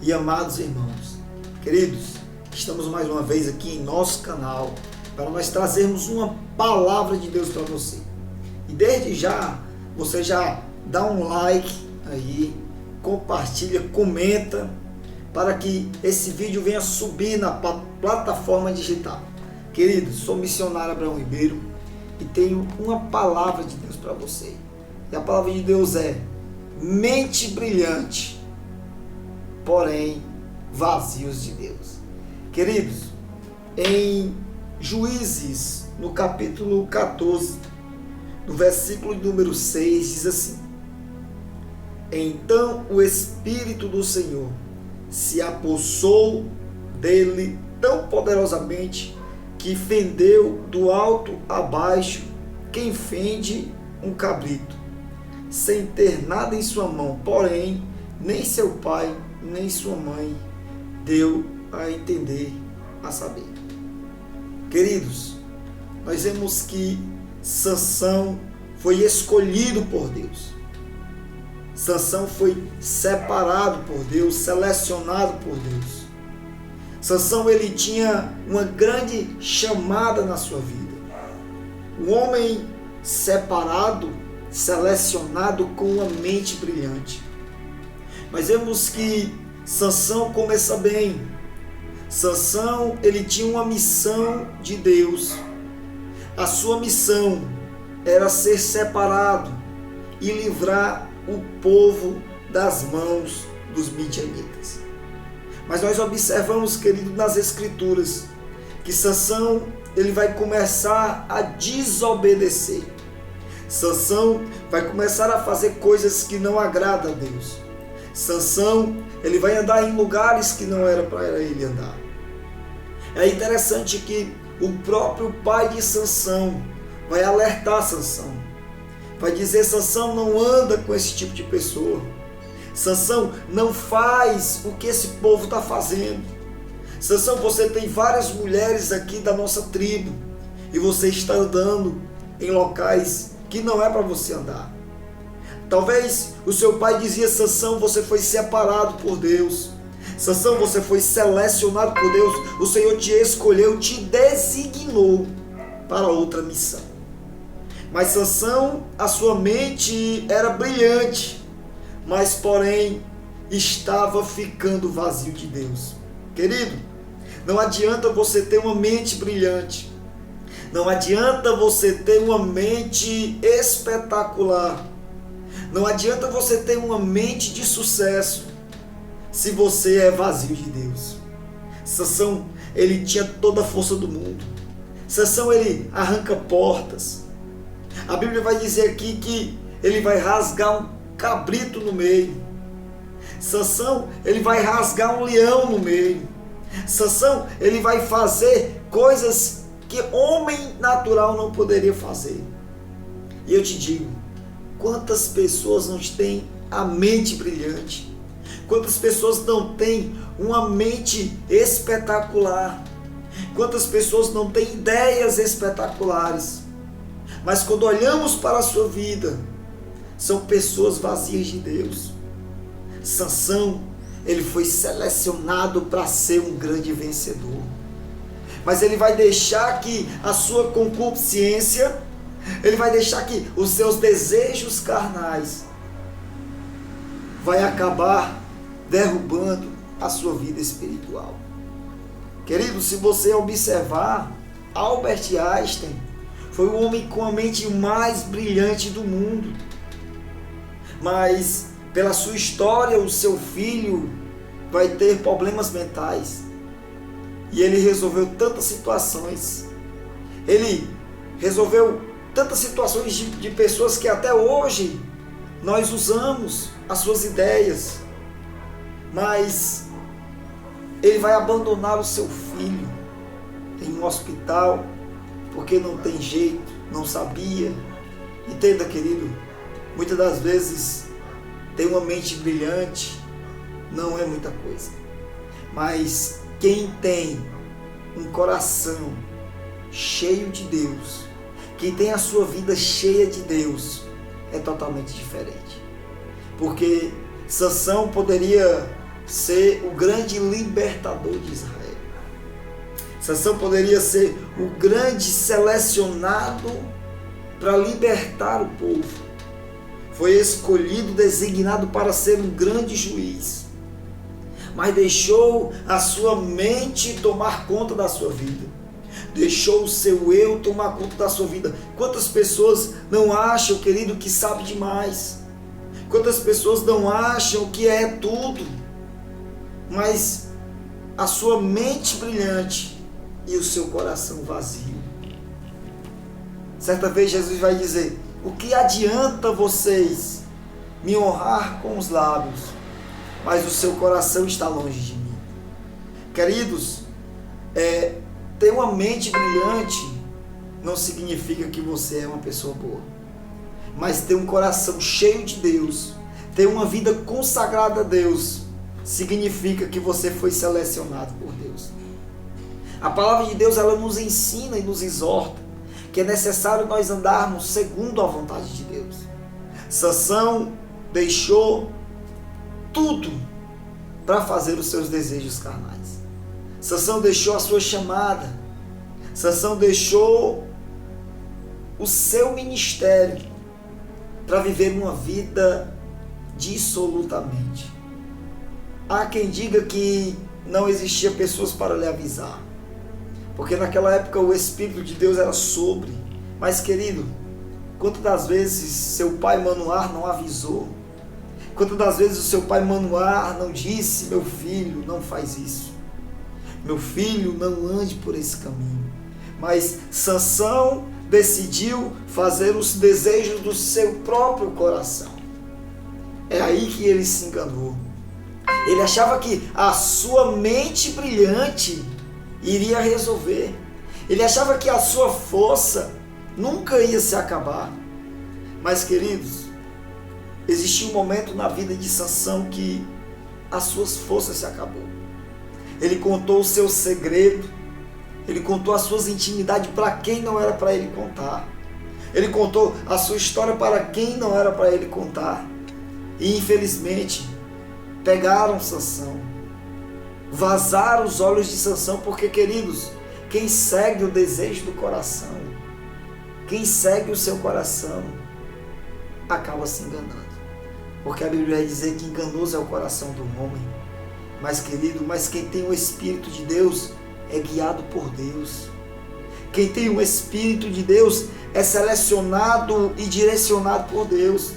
e amados irmãos, queridos, estamos mais uma vez aqui em nosso canal para nós trazermos uma palavra de Deus para você. E desde já, você já dá um like aí, compartilha, comenta, para que esse vídeo venha subir na plataforma digital. Queridos, sou missionário Abraão Ribeiro e tenho uma palavra de Deus para você. E a palavra de Deus é: mente brilhante, porém vazios de Deus. Queridos, em Juízes, no capítulo 14, no versículo número 6, diz assim: então o Espírito do Senhor se apossou dele tão poderosamente que fendeu do alto a baixo quem fende um cabrito, sem ter nada em sua mão, porém nem seu pai nem sua mãe deu a entender, a saber. Queridos, nós vemos que Sansão foi escolhido por Deus. Sansão foi separado por Deus, selecionado por Deus. Sansão, ele tinha uma grande chamada na sua vida. Um homem separado, selecionado com uma mente brilhante. Mas vemos que Sansão começa bem. Sansão, ele tinha uma missão de Deus. A sua missão era ser separado e livrar o povo das mãos dos midianitas. Mas nós observamos, querido, nas escrituras, que Sansão, ele vai começar a desobedecer. Sansão vai começar a fazer coisas que não agradam a Deus. Sansão, ele vai andar em lugares que não era para ele andar. É interessante que o próprio pai de Sansão vai alertar Sansão. Vai dizer: Sansão, não anda com esse tipo de pessoa. Sansão, não faz o que esse povo está fazendo. Sansão, você tem várias mulheres aqui da nossa tribo e você está andando em locais que não é para você andar. Talvez o seu pai dizia: Sansão, você foi separado por Deus. Sansão, você foi selecionado por Deus. O Senhor te escolheu, te designou para outra missão. Mas Sansão, a sua mente era brilhante, mas porém estava ficando vazio de Deus. Querido, não adianta você ter uma mente brilhante, não adianta você ter uma mente espetacular, não adianta você ter uma mente de sucesso se você é vazio de Deus. Sansão, ele tinha toda a força do mundo. Sansão, ele arranca portas. A Bíblia vai dizer aqui que ele vai rasgar um cabrito no meio. Sansão, ele vai rasgar um leão no meio. Sansão, ele vai fazer coisas que homem natural não poderia fazer. E eu te digo, quantas pessoas não têm a mente brilhante? Quantas pessoas não têm uma mente espetacular? Quantas pessoas não têm ideias espetaculares? Mas quando olhamos para a sua vida, são pessoas vazias de Deus. Sansão, ele foi selecionado para ser um grande vencedor. Mas ele vai deixar que a sua concupiscência, ele vai deixar que os seus desejos carnais vai acabar derrubando a sua vida espiritual. Querido, se você observar, Albert Einstein foi o homem com a mente mais brilhante do mundo. Mas pela sua história, o seu filho vai ter problemas mentais. E ele resolveu tantas situações. Ele resolveu tantas situações de pessoas que até hoje nós usamos as suas ideias. Mas ele vai abandonar o seu filho em um hospital porque não tem jeito, não sabia. Entenda, querido, muitas das vezes ter uma mente brilhante não é muita coisa, mas quem tem um coração cheio de Deus, quem tem a sua vida cheia de Deus, é totalmente diferente. Porque Sansão poderia ser o grande libertador de Israel. Sansão poderia ser o grande selecionado para libertar o povo. Foi escolhido, designado para ser um grande juiz, mas deixou a sua mente tomar conta da sua vida. Deixou o seu eu tomar conta da sua vida. Quantas pessoas não acham, querido, que sabe demais? Quantas pessoas não acham que é tudo? Mas a sua mente brilhante e o seu coração vazio. Certa vez Jesus vai dizer: o que adianta vocês me honrar com os lábios, mas o seu coração está longe de mim? Queridos, ter uma mente brilhante não significa que você é uma pessoa boa. Mas ter um coração cheio de Deus, ter uma vida consagrada a Deus, significa que você foi selecionado por Deus. A palavra de Deus, ela nos ensina e nos exorta que é necessário nós andarmos segundo a vontade de Deus. Sansão deixou tudo para fazer os seus desejos carnais. Sansão deixou a sua chamada. Sansão deixou o seu ministério para viver uma vida dissolutamente. Há quem diga que não existia pessoas para lhe avisar, porque naquela época o Espírito de Deus era sobre. Mas, querido, quantas das vezes seu pai Manoar não avisou? Quantas das vezes o seu pai Manoar não disse: meu filho, não faz isso, meu filho, não ande por esse caminho? Mas Sansão decidiu fazer os desejos do seu próprio coração. É aí que ele se enganou. Ele achava que a sua mente brilhante iria resolver. Ele achava que a sua força nunca ia se acabar. Mas, queridos, existiu um momento na vida de Sansão que as suas forças se acabou. Ele contou o seu segredo, ele contou as suas intimidades para quem não era para ele contar. Ele contou a sua história para quem não era para ele contar. E infelizmente pegaram Sansão, vazaram os olhos de Sansão, porque, queridos, quem segue o desejo do coração, quem segue o seu coração, acaba se enganando. Porque a Bíblia vai dizer que enganoso é o coração do homem. Mas, querido, quem tem o Espírito de Deus é guiado por Deus. Quem tem o Espírito de Deus é selecionado e direcionado por Deus.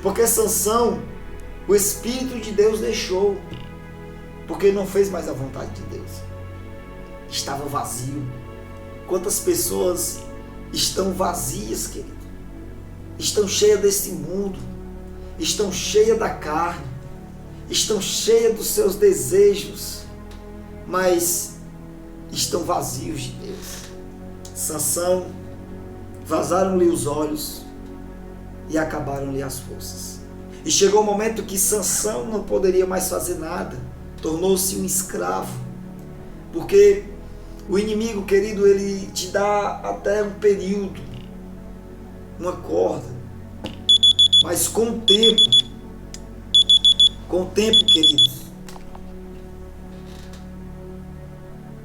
Porque Sansão, o Espírito de Deus deixou, porque não fez mais a vontade de Deus. Estava vazio. Quantas pessoas estão vazias, querido? Estão cheias desse mundo, estão cheias da carne, estão cheias dos seus desejos, mas estão vazios de Deus. Sansão, vazaram-lhe os olhos e acabaram-lhe as forças. E chegou o momento que Sansão não poderia mais fazer nada, tornou-se um escravo, porque o inimigo, querido, ele te dá até um período, uma corda, mas com o tempo, queridos,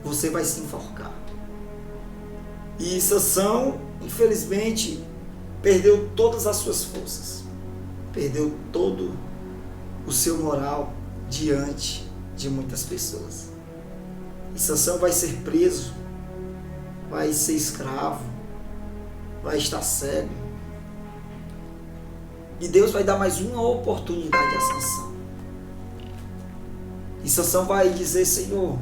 você vai se enforcar. E Sansão, infelizmente, perdeu todas as suas forças, perdeu todo o seu moral diante de muitas pessoas. E Sansão vai ser preso, vai ser escravo, vai estar cego. E Deus vai dar mais uma oportunidade a Sansão. E Sansão vai dizer: Senhor,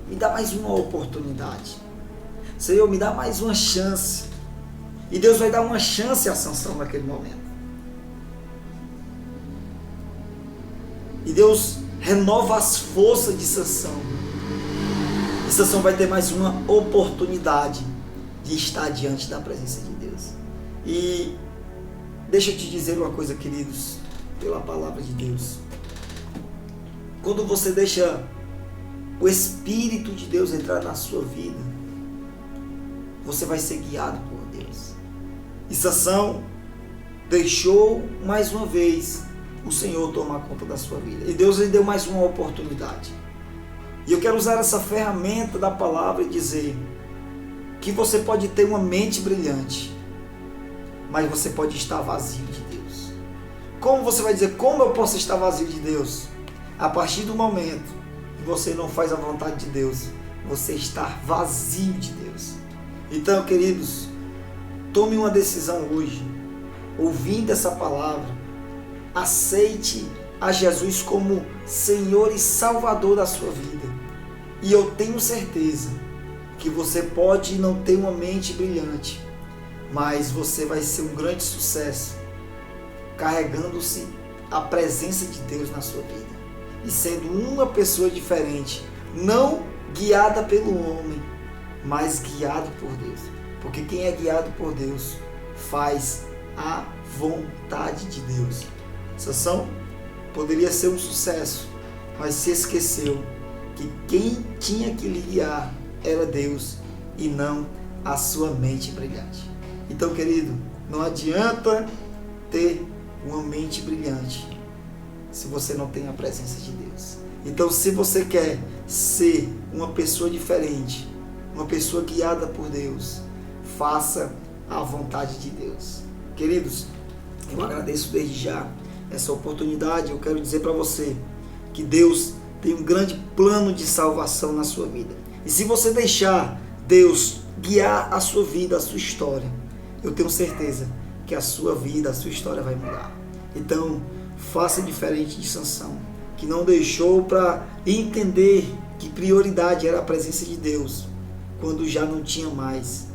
me dá mais uma oportunidade. Senhor, me dá mais uma chance. E Deus vai dar uma chance a Sansão naquele momento. E Deus renova as forças de Sansão. E Sansão vai ter mais uma oportunidade de estar diante da presença de Deus. E deixa eu te dizer uma coisa, queridos, pela palavra de Deus. Quando você deixa o Espírito de Deus entrar na sua vida, você vai ser guiado por Deus. E Sansão deixou mais uma vez o Senhor tomar conta da sua vida. E Deus lhe deu mais uma oportunidade. E eu quero usar essa ferramenta da palavra e dizer que você pode ter uma mente brilhante, mas você pode estar vazio de Deus. Como você vai dizer, como eu posso estar vazio de Deus? A partir do momento que você não faz a vontade de Deus, você está vazio de Deus. Então, queridos, tome uma decisão hoje, ouvindo essa palavra, aceite a Jesus como Senhor e Salvador da sua vida. E eu tenho certeza que você pode não ter uma mente brilhante, mas você vai ser um grande sucesso, carregando-se a presença de Deus na sua vida e sendo uma pessoa diferente, não guiada pelo homem, mas guiado por Deus. Porque quem é guiado por Deus faz a vontade de Deus. Sansão poderia ser um sucesso, mas se esqueceu que quem tinha que lhe guiar era Deus e não a sua mente brilhante. Então, querido, não adianta ter uma mente brilhante se você não tem a presença de Deus. Então, se você quer ser uma pessoa diferente, uma pessoa guiada por Deus, faça a vontade de Deus. Queridos, eu agradeço desde já essa oportunidade. Eu quero dizer para você que Deus tem um grande plano de salvação na sua vida. E se você deixar Deus guiar a sua vida, a sua história, eu tenho certeza que a sua vida, a sua história vai mudar. Então, faça diferente de Sansão, que não deixou para entender que prioridade era a presença de Deus, quando já não tinha mais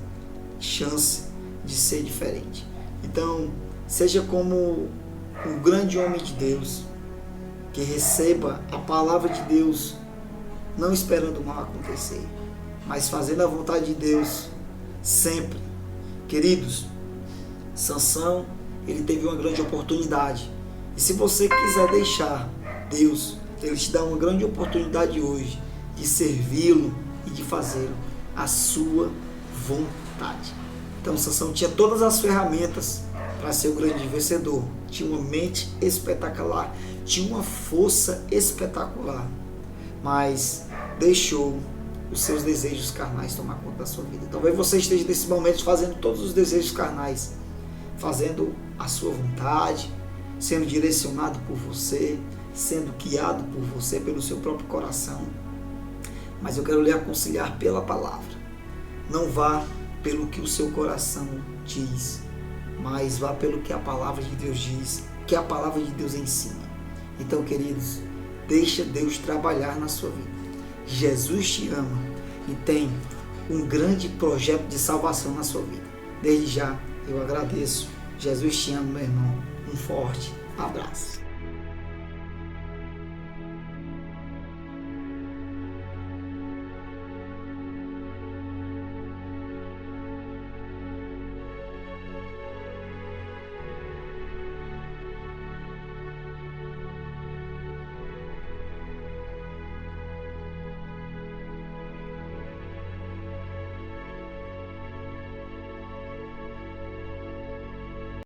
chance de ser diferente. Então, seja como um grande homem de Deus, que receba a palavra de Deus, não esperando o mal acontecer, mas fazendo a vontade de Deus sempre. Queridos, Sansão, ele teve uma grande oportunidade. E se você quiser deixar Deus, Ele te dá uma grande oportunidade hoje de servi-lo e de fazer a sua vontade. Então, Sansão tinha todas as ferramentas para ser o grande vencedor. Tinha uma mente espetacular, tinha uma força espetacular, mas deixou os seus desejos carnais tomar conta da sua vida. Talvez você esteja nesse momento fazendo todos os desejos carnais, fazendo a sua vontade, sendo direcionado por você, sendo guiado por você, pelo seu próprio coração. Mas eu quero lhe aconselhar pela palavra. Não vá pelo que o seu coração diz, mas vá pelo que a palavra de Deus diz, que a palavra de Deus ensina. Então, queridos, deixa Deus trabalhar na sua vida. Jesus te ama e tem um grande projeto de salvação na sua vida. Desde já, eu agradeço. Jesus te ama, meu irmão. Um forte abraço.